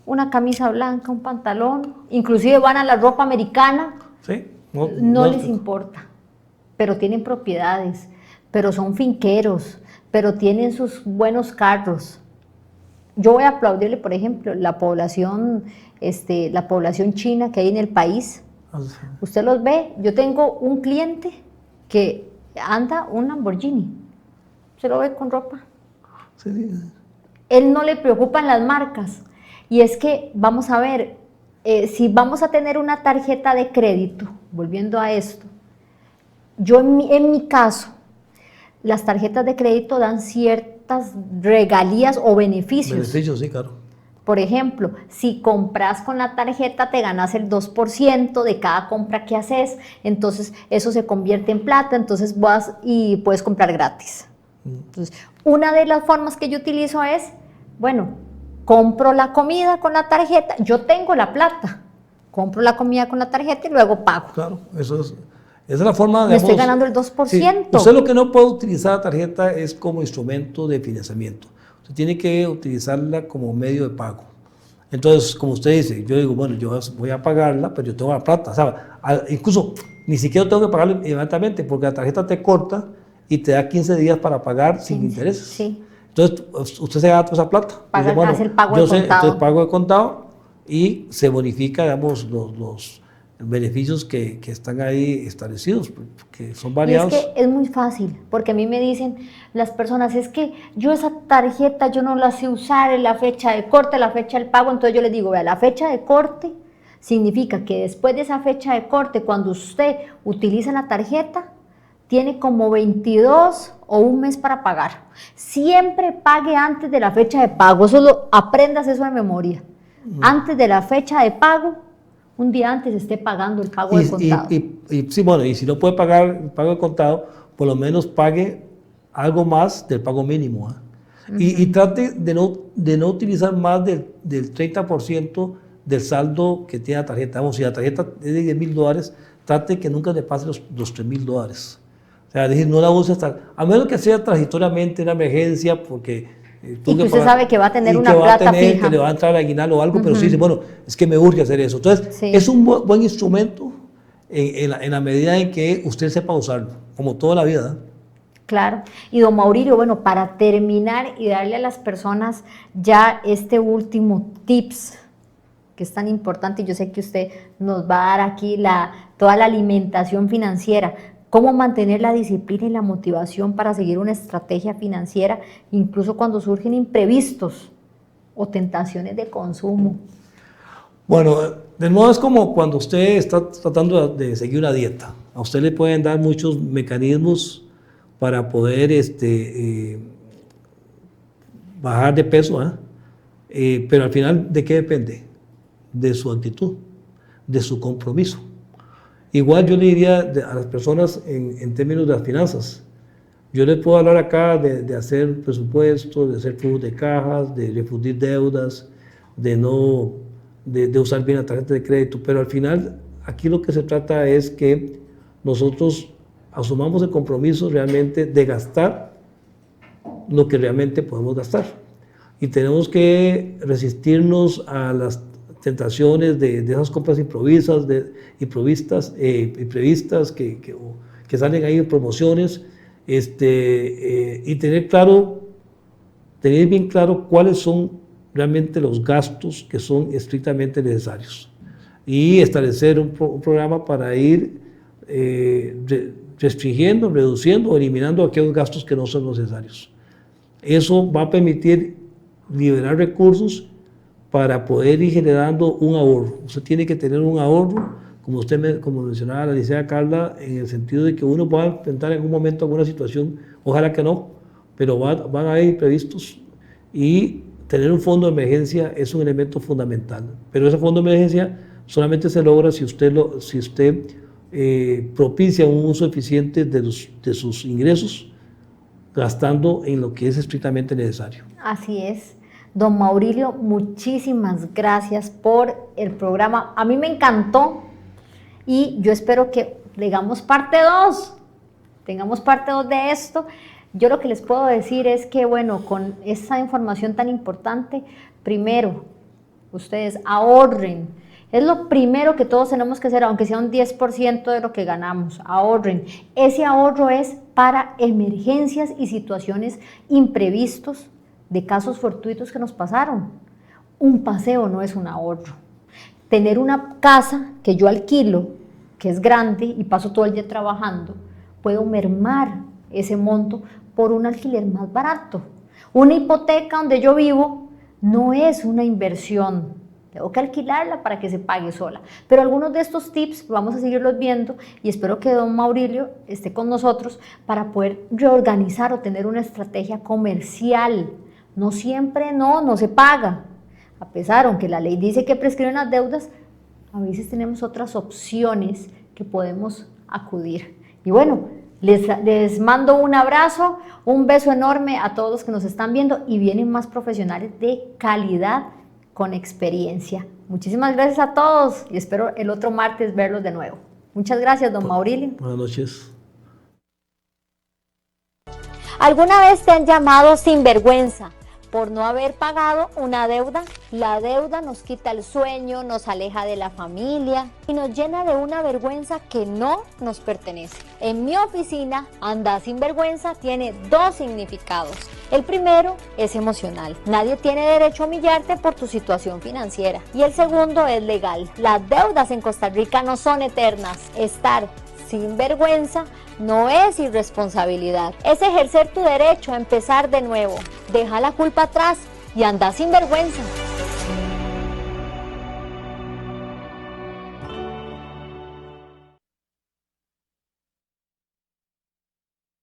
Una camisa blanca, un pantalón, inclusive van a la ropa americana,
¿sí?
No les importa, pero tienen propiedades, pero son finqueros, pero tienen sus buenos carros. Yo voy a aplaudirle, por ejemplo, la población china que hay en el país. Usted los ve, yo tengo un cliente que anda un Lamborghini, se lo ve con ropa.
Sí.
Él no le preocupan las marcas. Y es que, vamos a ver, si vamos a tener una tarjeta de crédito, volviendo a esto, yo en mi caso, las tarjetas de crédito dan ciertas regalías o beneficios.
Beneficios, sí, claro.
Por ejemplo, si compras con la tarjeta te ganas el 2% de cada compra que haces, entonces eso se convierte en plata, entonces vas y puedes comprar gratis. Entonces, una de las formas que yo utilizo es, bueno, compro la comida con la tarjeta, yo tengo la plata, compro la comida con la tarjeta y luego pago.
Claro, esa es la forma,
Me estoy
digamos,
ganando el 2%.
sí. Usted lo que no puede utilizar la tarjeta es como instrumento de financiamiento. Usted tiene que utilizarla como medio de pago. Entonces, como usted dice, yo digo, bueno, yo voy a pagarla, pero yo tengo la plata, ¿sabe? Incluso ni siquiera tengo que pagarlo inmediatamente porque la tarjeta te corta y te da 15 días para pagar sin intereses.
Sí.
Entonces, usted se gana toda esa plata.
Paga,
Dice, bueno,
hace el pago
yo
de
sé,
contado.
entonces pago de contado y se bonifica, digamos, los beneficios que están ahí establecidos, que son variados.
Y es que es muy fácil, porque a mí me dicen las personas, es que yo esa tarjeta yo no la sé usar, en la fecha de corte, la fecha del pago, entonces yo les digo, vea, la fecha de corte significa que después de esa fecha de corte, cuando usted utiliza la tarjeta, tiene como 22 o un mes para pagar. Siempre pague antes de la fecha de pago, aprendas eso de memoria. Antes de la fecha de pago, un día antes esté pagando el pago de contado.
Sí, bueno, y si no puede pagar el pago de contado, por lo menos pague algo más del pago mínimo. Y trate de no utilizar más del 30% del saldo que tiene la tarjeta. Vamos, si la tarjeta es de $10,000, trate que nunca le pase los $3,000. O sea, es decir, no la use hasta, a menos que sea transitoriamente una emergencia, porque
y que usted sabe que va a tener una plata fija.
Que le va a entrar aguinaldo o algo, pero sí dice, bueno, es que me urge hacer eso. Entonces,
Sí.
es un buen instrumento en la medida en que usted sepa usarlo, como toda la vida.
Claro. Y don Maurilio, bueno, para terminar y darle a las personas ya este último tips que es tan importante, y yo sé que usted nos va a dar aquí toda la alimentación financiera, cómo mantener la disciplina y la motivación para seguir una estrategia financiera, incluso cuando surgen imprevistos o tentaciones de consumo.
Bueno, de modo es como cuando usted está tratando de seguir una dieta. A usted le pueden dar muchos mecanismos para poder bajar de peso, pero al final, ¿de qué depende? De su actitud, de su compromiso. Igual yo le diría a las personas en términos de las finanzas, yo les puedo hablar acá de hacer presupuestos, de hacer flujos de cajas, de refundir deudas, de usar bien la tarjeta de crédito, pero al final aquí lo que se trata es que nosotros asumamos el compromiso realmente de gastar lo que realmente podemos gastar. Y tenemos que resistirnos a las tentaciones de esas compras imprevistas que salen ahí en promociones, y tener bien claro cuáles son realmente los gastos que son estrictamente necesarios y establecer un programa para ir restringiendo, reduciendo o eliminando aquellos gastos que no son necesarios. Eso va a permitir liberar recursos para poder ir generando un ahorro. Usted tiene que tener un ahorro, como mencionaba la licenciada Carla, en el sentido de que uno va a enfrentar en algún momento alguna situación, ojalá que no, pero van a haber imprevistos, y tener un fondo de emergencia es un elemento fundamental. Pero ese fondo de emergencia solamente se logra si usted propicia un uso eficiente de sus ingresos, gastando en lo que es estrictamente necesario.
Así es. Don Maurilio, muchísimas gracias por el programa. A mí me encantó y yo espero que tengamos parte 2 de esto. Yo lo que les puedo decir es que, bueno, con esa información tan importante, primero, ustedes ahorren. Es lo primero que todos tenemos que hacer, aunque sea un 10% de lo que ganamos, ahorren. Ese ahorro es para emergencias y situaciones imprevistos de casos fortuitos que nos pasaron. Un paseo no es un ahorro. Tener una casa que yo alquilo, que es grande y paso todo el día trabajando, puedo mermar ese monto por un alquiler más barato. Una hipoteca donde yo vivo no es una inversión, tengo que alquilarla para que se pague sola. Pero algunos de estos tips vamos a seguirlos viendo y espero que don Maurilio esté con nosotros para poder reorganizar o tener una estrategia comercial. No siempre no se paga. a pesar, aunque la ley dice que prescriben las deudas, a veces tenemos otras opciones que podemos acudir. Y bueno, les mando un abrazo, un beso enorme a todos los que nos están viendo y vienen más profesionales de calidad con experiencia. Muchísimas gracias a todos y espero el otro martes verlos de nuevo. Muchas gracias, don Maurilio.
Buenas noches.
¿Alguna vez te han llamado sinvergüenza por no haber pagado una deuda? La deuda nos quita el sueño, nos aleja de la familia y nos llena de una vergüenza que no nos pertenece. En mi oficina, Anda Sinvergüenza tiene dos significados. El primero es emocional. Nadie tiene derecho a humillarte por tu situación financiera. Y el segundo es legal. Las deudas en Costa Rica no son eternas. Estar sin vergüenza no es irresponsabilidad, es ejercer tu derecho a empezar de nuevo. Deja la culpa atrás y anda sin vergüenza.